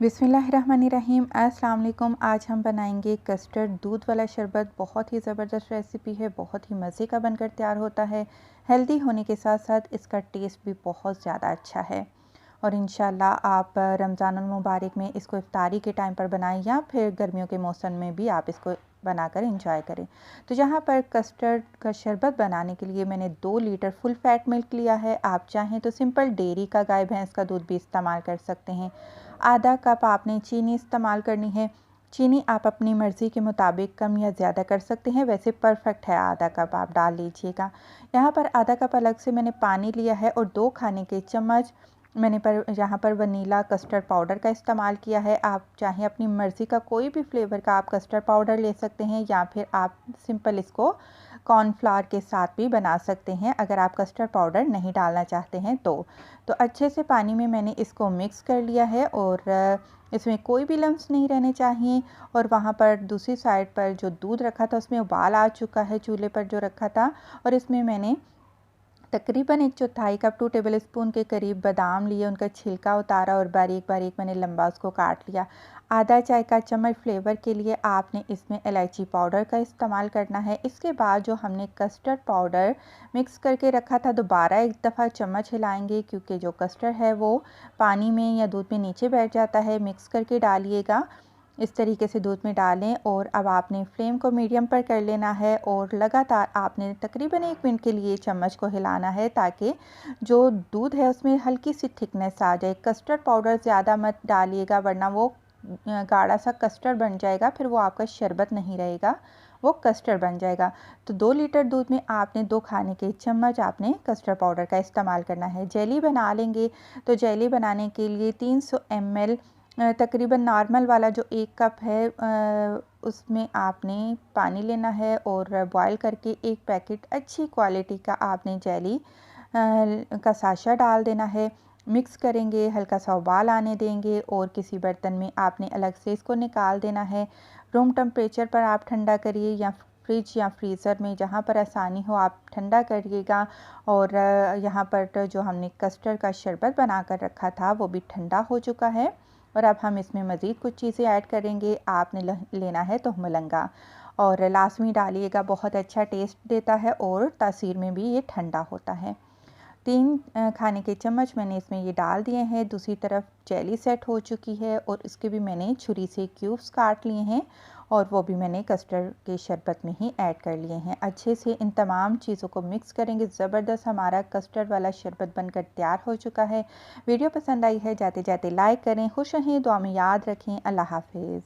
बिस्मिल्लाहिर्रहमानिर्रहीम। अस्सलाम वालेकुम। आज हम बनाएंगे कस्टर्ड दूध वाला शरबत। बहुत ही ज़बरदस्त रेसिपी है, बहुत ही मज़े का बनकर तैयार होता है। हेल्दी होने के साथ साथ इसका टेस्ट भी बहुत ज़्यादा अच्छा है और इंशाल्लाह आप रमज़ानुल मुबारक में इसको इफ्तारी के टाइम पर बनाएं या फिर गर्मियों के मौसम में भी आप इसको बनाकर इंजॉय करें। तो यहाँ पर कस्टर्ड का शरबत बनाने के लिए मैंने 2 लीटर फुल फैट मिल्क लिया है। आप चाहें तो सिंपल डेयरी का गाय भैंस का दूध भी इस्तेमाल कर सकते हैं। आधा कप आपने चीनी इस्तेमाल करनी है। चीनी आप अपनी मर्ज़ी के मुताबिक कम या ज़्यादा कर सकते हैं, वैसे परफेक्ट है आधा कप आप डाल लीजिएगा। यहाँ पर आधा कप अलग से मैंने पानी लिया है और 2 खाने के चम्मच मैंने यहाँ पर वनीला कस्टर्ड पाउडर का इस्तेमाल किया है। आप चाहें अपनी मर्ज़ी का कोई भी फ्लेवर का आप कस्टर्ड पाउडर ले सकते हैं या फिर आप सिंपल इसको कॉर्नफ्लावर के साथ भी बना सकते हैं अगर आप कस्टर्ड पाउडर नहीं डालना चाहते हैं तो अच्छे से पानी में मैंने इसको मिक्स कर लिया है और इसमें कोई भी लम्स नहीं रहने चाहिए। और वहाँ पर दूसरी साइड पर जो दूध रखा था उसमें उबाल आ चुका है, चूल्हे पर जो रखा था। और इसमें मैंने तकरीबन 1/4 कप 2 टेबल स्पून के करीब बादाम लिए, उनका छिलका उतारा और बारीक बारीक मैंने लंबा उसको काट लिया। आधा चाय का चम्मच फ्लेवर के लिए आपने इसमें इलायची पाउडर का इस्तेमाल करना है। इसके बाद जो हमने कस्टर्ड पाउडर मिक्स करके रखा था दोबारा एक दफ़ा चम्मच हिलाएंगे, क्योंकि जो कस्टर्ड है वो पानी में या दूध में नीचे बैठ जाता है। मिक्स करके डालिएगा, इस तरीके से दूध में डालें और अब आपने फ्लेम को मीडियम पर कर लेना है और लगातार आपने तकरीबन 1 मिनट के लिए चम्मच को हिलाना है ताकि जो दूध है उसमें हल्की सी थिकनेस आ जाए। कस्टर्ड पाउडर ज़्यादा मत डालिएगा वरना वो गाढ़ा सा कस्टर्ड बन जाएगा, फिर वो आपका शरबत नहीं रहेगा, वो कस्टर्ड बन जाएगा। तो 2 लीटर दूध में आपने 2 खाने के चम्मच आपने कस्टर्ड पाउडर का इस्तेमाल करना है। जेली बना लेंगे तो जेली बनाने के लिए 300 ml तकरीबन नॉर्मल वाला जो 1 कप है उसमें आपने पानी लेना है और बॉयल करके 1 पैकेट अच्छी क्वालिटी का आपने जेली का साशा डाल देना है। मिक्स करेंगे, हल्का सा उबाल आने देंगे और किसी बर्तन में आपने अलग से इसको निकाल देना है। रूम टेम्परेचर पर आप ठंडा करिए या फ्रिज या फ्रीज़र में, जहाँ पर आसानी हो आप ठंडा करिएगा। और यहाँ पर जो हमने कस्टर्ड का शरबत बना कर रखा था वो भी ठंडा हो चुका है और अब हम इसमें मज़ीद कुछ चीज़ें ऐड करेंगे। आपने लेना है तो मलंगा और लाजमी डालिएगा, बहुत अच्छा टेस्ट देता है और तासीर में भी ये ठंडा होता है। 3 खाने के चम्मच मैंने इसमें ये डाल दिए हैं। दूसरी तरफ जेली सेट हो चुकी है और इसके भी मैंने छुरी से क्यूब्स काट लिए हैं और वो भी मैंने कस्टर्ड के शरबत में ही ऐड कर लिए हैं। अच्छे से इन तमाम चीज़ों को मिक्स करेंगे। ज़बरदस्त हमारा कस्टर्ड वाला शरबत बनकर तैयार हो चुका है। वीडियो पसंद आई है जाते जाते लाइक करें। खुश रहें, दुआ में याद रखें। अल्लाह हाफिज़।